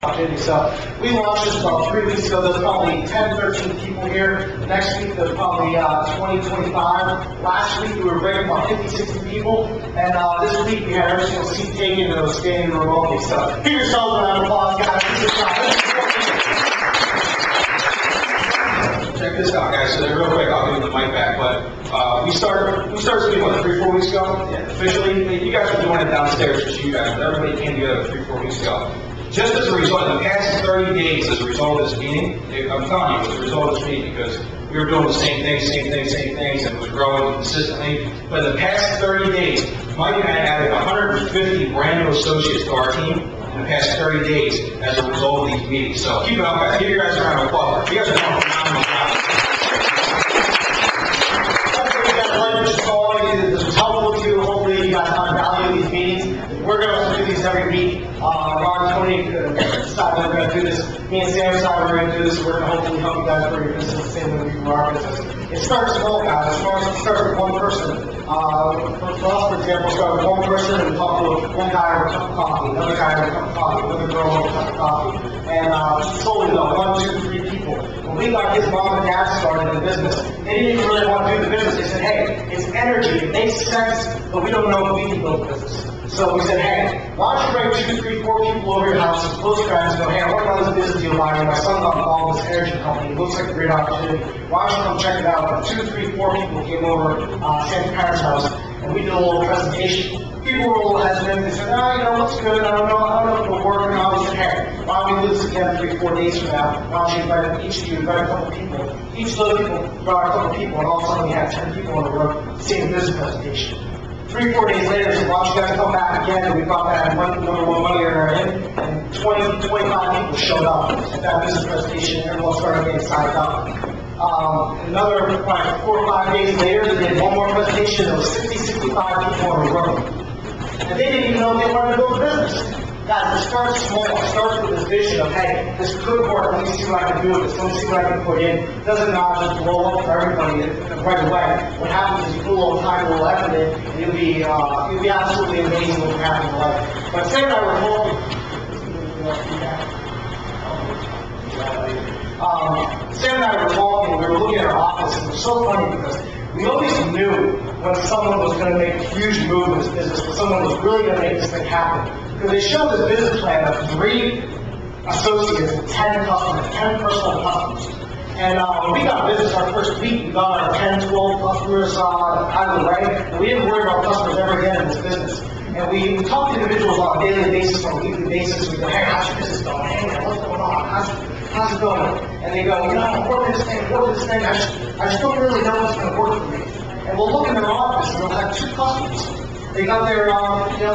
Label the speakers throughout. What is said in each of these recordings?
Speaker 1: opportunity. So we launched this about 3 weeks ago. There's probably 10, 13 people here. Next week there's probably 20, 25. Last week we were breaking about 50, 60 people. And this week we had every single seat taken and it was standing remotely. So give yourselves a round of applause, guys.
Speaker 2: Check this out, guys. So real quick, I'll give the mic back. But we started speaking, what, 3, 4 weeks ago? Yeah. Officially, you guys were doing it downstairs, just you guys. But everybody came together 3, 4 weeks ago. Just as a result, in the past 30 days, as a result of this meeting, I'm telling you, as a result of this meeting, because we were doing the same things, and it was growing consistently. But in the past 30 days, Mike and I added 150 brand new associates to our team in the past 30 days as a result of these meetings. So keep it up, guys. Give you guys a round of applause. You guys are doing a phenomenal job.
Speaker 1: This was helpful to you. Hopefully you guys found value in these meetings. We're going to do these every week. Ron, Tony, side, we're going to do this. Me and Sam side, we're going to do this. We're going to hopefully help you guys grow your business the same way we grow our business. It starts small, guys. It starts with one person. For us, for example, it starts with one person and we talk to one guy over a cup of coffee, another guy over a cup of coffee, another girl over a cup of coffee. And slowly, 1, 2, 3 people. When we got his mom and dad started in business, they didn't even really want to do the business. They said, hey, it's energy, it makes sense, but we don't know if we can build a business. So we said, hey, why don't you bring 2, 3, 4 people over your house, some close friends, and go, hey, I want to know this business deal buying. My son's on call with this energy company. It looks like a great opportunity. Why don't you come check it out? And 2, 3, 4 people came over Sam's parents' house, and we did a little presentation. People were a little hesitant. They said, what's good? I don't know if it'll work or not. We said, hey, why don't we do this again 3, 4 days from now? Why don't you invite each of you, invite a couple people. Each of those people brought a couple people, and all of a sudden we had 10 people in the room, same business presentation. 3, 4 days later, so why don't you guys come back again? And we brought that number one money earner in, and 20, 25 people showed up at that business presentation. Everyone started getting signed up. Another 4 or 5 days later, they did one more presentation. There was 60, 65 people in the room. And they didn't even know they wanted to build a business. Guys, it starts small. It starts with this vision of, hey, this could work. Let me see what I can do with this. Let me see what I can put in. It doesn't not just blow up for everybody right away. What happens is you put a little time, a little effort in, and you'll be absolutely amazing what can happen in life. But Sam and I were talking. Sam and I were talking. We were looking at our office, and it was so funny because we always knew when someone was going to make a huge move in this business, when someone was really going to make this thing happen. Because they showed this business plan of 3 associates and 10 customers, 10 personal customers. And when we got business our first week, we got our 10, 12 customers out of the way. And we didn't worry about customers ever again in this business. And we talk to individuals on a daily basis, on a weekly basis. We go, hey, how's your business going? Hey, man, what's going on? How's it going? And they go, I'm working this thing, I just don't really know what's going to work for me. And we'll look in their office and they'll have 2 customers. They got their, 2 customers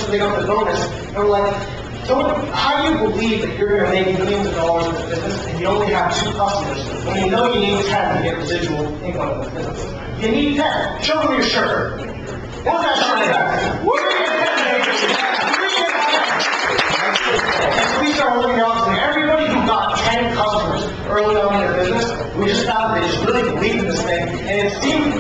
Speaker 1: and they got their bonus. And we're like, how do you believe that you're going to make millions of dollars in this business and you only have 2 customers when you know you need 10 to get residual income in this business? You need 10. Show them your shirt. What's that shirt at? We're going to get 10. We started looking around and everybody who got 10 customers early on in their business, we just found that they just really believed in this thing. And it seemed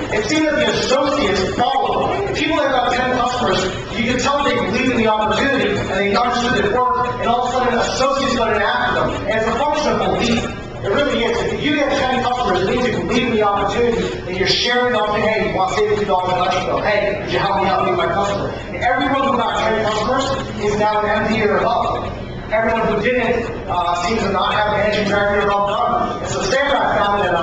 Speaker 1: that the associates followed. People that got 10 customers, you could tell they believed in the opportunity and they understood it worked, and all of a sudden associates got in after them. And it's a function of belief. It really is. If you get 10 customers, it means you believe in the opportunity and you're sharing the opportunity. Hey, you want to save $2 an extra? Hey, could you help me out with my customer? And everyone who got 10 customers is now an MD or above. Everyone who didn't seems to not have managing director or above done. And so Sam and I found that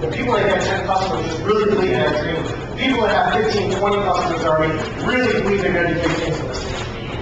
Speaker 1: the people that get 10 customers just really believe in their dream. People that have 15, 20 customers already really believe they're going to do big things with this.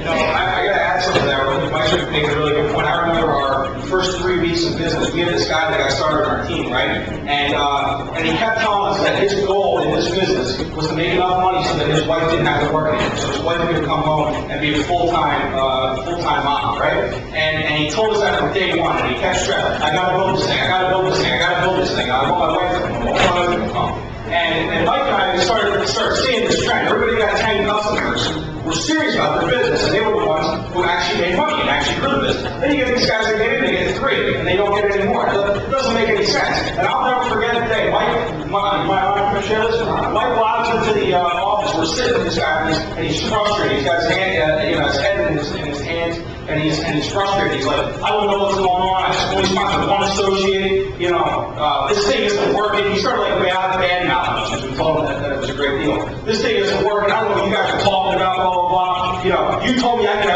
Speaker 2: I got to add something there. Mike made a really good point. I remember our first 3 weeks of business. We had this guy that got started on our team, right? And he kept telling us that his goal in this business was to make enough money so that his wife didn't have to work anymore. So his wife could come home and be a full-time mom, right? And he told us that from day one. And he kept stressing, I got to build this thing. I got to build this thing. I got to build this thing. I want my wife to come home. I want my wife to come home. And Mike and I started seeing this trend. Everybody got 10 customers. Were serious about their business, and they were the ones who actually made money and actually grew the business. Then you get these guys that get in, they get 3, and they don't get it anymore. It doesn't make any sense. And I'll never forget the day. Mike, my entrepreneur, Mike walks into the office. We're sitting with this guy, and he's frustrated. He's got his head in his hands. and he's frustrated. He's like, I don't know what's going on. I just only sponsor one associate. You know, this thing isn't working. He started like bad mouth since we told him that it was a great deal. This thing isn't working. I don't know what you guys are talking about. Blah blah blah. You know, you told me I could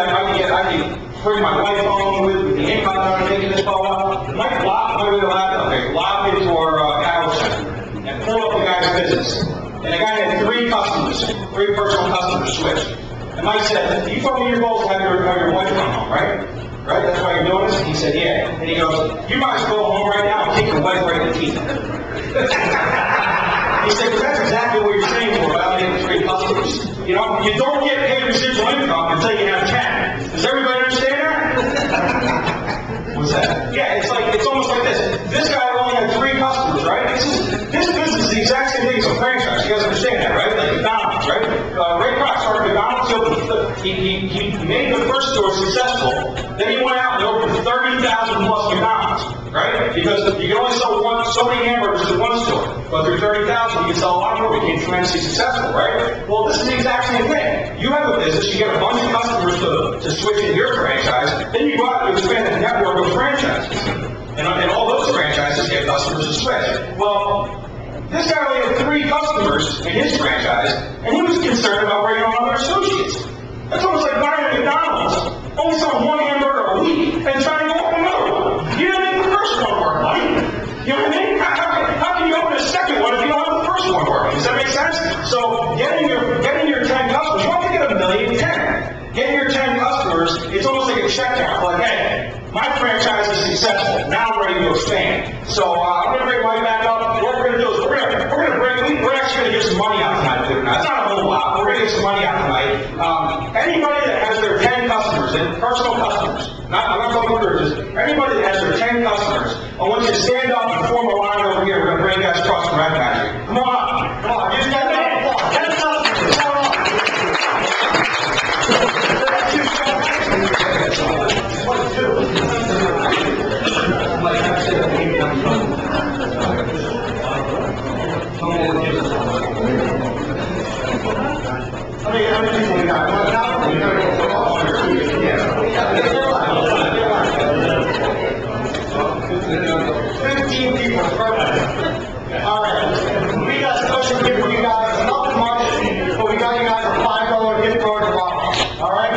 Speaker 2: bring my wife home with the income that I'm making this blah blah. Mike locked into our power center and pulled up the guy's business. And the guy had 3 personal customers switched. And Mike said, you told me your goal is to have your wife come home, right? Right? That's why you're doing this? And he said, yeah. And he goes, you might as well go home right now and kick your wife right in the teeth. He said, because that's exactly what you're saying for about getting 3 customers. You know, you don't get paid residual income until you have 10. Does everybody understand that? What's that? Yeah, it's almost like this. This guy only had 3 customers, right? This business is the exact same thing as a franchise. You guys understand that, right? Like McDonald's, right? Ray Kroc started McDonald's. He made the first store successful. Then he went out and opened 30,000 plus McDonald's, right? Because you can only sell so many hamburgers in one store. But through 30,000, you can sell a lot more. It became tremendously successful, right? Well, this is the exact same thing. You have a business. You get a bunch of customers to switch into your franchise. Then you go out and expand the network of franchises. And all those franchises get customers to switch. Well, this guy only had 3 customers in his franchise, and he was concerned about bringing on other associates. That's almost like buying a McDonald's, only selling 1 hamburger a week, and trying to open another one. You didn't make the first one work, buddy. You know what I mean? How can you open a second one if you don't have the first one working? Does that make sense? So getting your 10 customers, you don't have to get 1,000,010. Getting your 10 customers, it's almost like a check count. Like, hey, my franchise is successful. Now I'm ready to expand. So I'm going to bring Mike back up. What we're going to do is we're actually going to get some money out tonight. It's not a whole lot. We're going to get some money out tonight. Anybody that has their 10 customers, and personal customers, I'm not talking orders, anybody that has their 10 customers, I want you to stand up and form a line over here. We're going to bring you guys across the red magic. Come on up. Come on. Just got that. 10 customers. Come on up. How many people we got? 15 people. All right. We got special gift for you guys. Not much, but we got you guys a $5 gift card to Wawa. All right?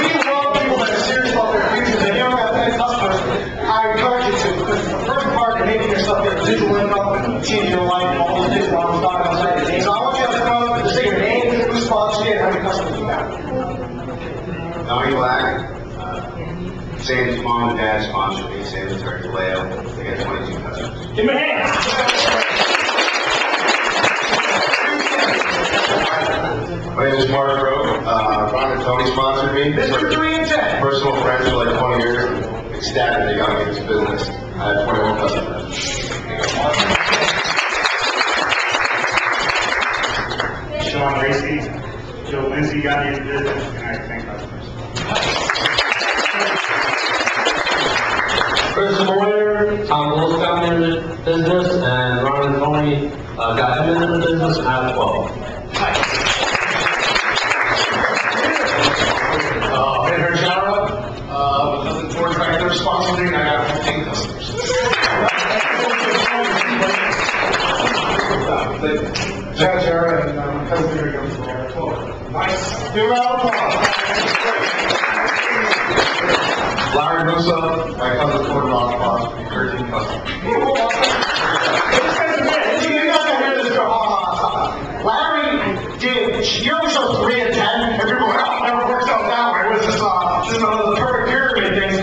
Speaker 2: We love people that are serious about their future. If you don't have 10 customers, I encourage you to, because the first part of making yourself get residual income, change your life, all those things while I'm talking about today. So I want you to come up and say your name, who sponsors you, and how many customers you have.
Speaker 3: Tony Black, Sam's mom and dad sponsored me, Sam's attorney Leo. They got 22 customers.
Speaker 1: Give me a hand.
Speaker 3: My name is Mark Rowe. Ron and Tony sponsored me.
Speaker 1: Mr. 3 and 10.
Speaker 3: Personal friends for like 20 years. Ecstatic they got me into this business. I have 21 customers.
Speaker 4: Sean Lacey, Joe Lindsay got me into business, and I thank customers.
Speaker 5: Chris Moyer, Tom Willis got me into the business, and Ron and Tony got him into the business, and I have 12.
Speaker 6: Henry Jara, nothing towards tractor sponsored me, and I got 15 customers.
Speaker 1: Jack Jara and my cousin here comes from there. 12. Nice. Give a round of applause.
Speaker 3: Larry Musa, my cousin Gordon Ross sponsored me, 13 customers.
Speaker 1: You guys can hear this girl. Larry did, you always show 3 and 10, and people go, oh, it never works out that way. It was this is one of the perfect pyramid things.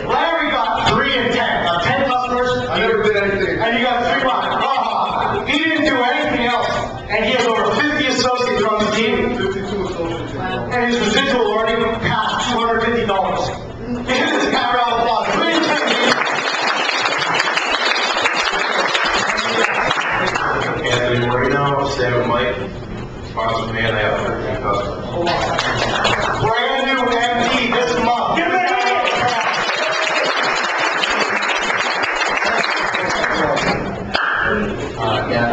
Speaker 1: Larry got 3 and 10. Got 10 customers.
Speaker 3: I never did anything.
Speaker 1: And you got 3 months. He didn't do anything else. And he has over 50 associates on the team.
Speaker 3: 52 associates.
Speaker 1: And his residual already passed $250. Give this guy a round of applause. 3 and 10.
Speaker 3: Anthony Marino, Sam and Mike sponsored me, and I have 13 customers.
Speaker 1: Brand new MD this month. Give it a hand.
Speaker 5: Yeah,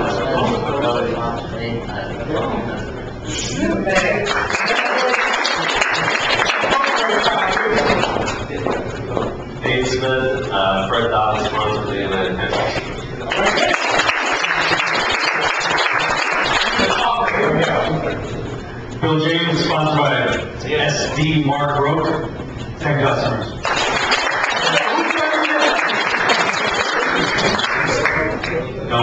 Speaker 5: Fred Dodd sponsored me and I had 10 customers.
Speaker 7: Bill James, sponsored by SD Mark Road, 10 customers. No.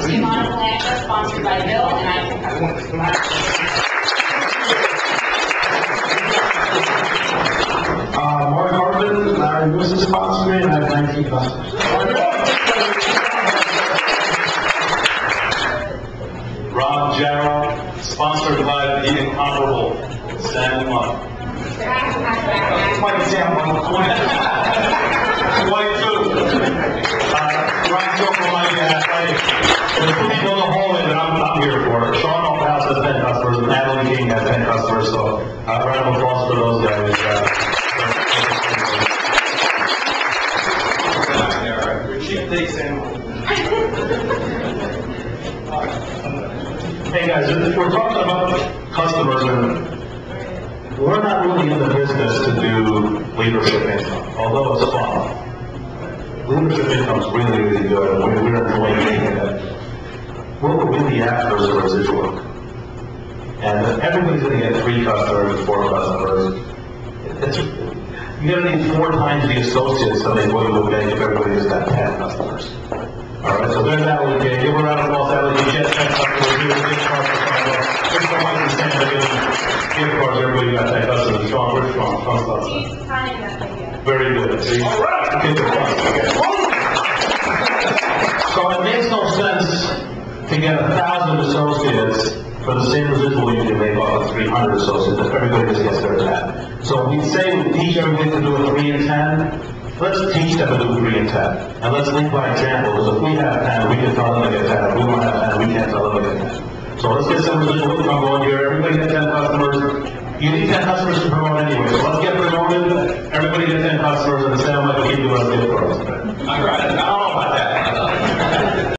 Speaker 8: Simon Blanchard, sponsored by Bill, and I can
Speaker 7: Mark Hartman, Larry Lewis is sponsored me, and I have 19 customers. Rob Jarrell, sponsored by the incomparable Sam Love.
Speaker 1: Mike Sam,
Speaker 7: 22. Ryan Joe from my the people in the hallway that I'm here for. Sean House has 10 customers, and Natalie King has 10 customers, so round of applause for those guys. Hey guys, if we're talking about customers, and we're not really in the business to do leadership income, although it's fun. Leadership income is really, really good, and we're enjoying it. What we're really after is a residual. And everybody's going to get 3 customers, 4 customers. You're going to need 4 times the associates than they would make if everybody just got 10 customers. All right, so there's that one. Give a round of applause. That was just 10 customers. Give a gift card for Sean. Here's the one who's saying they're giving gift cards. Everybody got 10 customers. Sean, where's Sean? Sean's customers. Very good. See? All right. Get the one. So it makes no sense to get 1,000 associates for the same residual you can make off of 300 associates if everybody just gets their 10. So we say we teach everybody to do a 3 and 10. Let's teach them to do 3 and 10. And let's lead by example, because if we have 10, we can tell them to get 10. If we don't have 10, we can't tell them to get 10. So let's get some residual income going here. Everybody get 10 customers. You need 10 customers to promote anyway. So let's get promoted. Everybody get 10 customers, and Sam might give you a gift cards.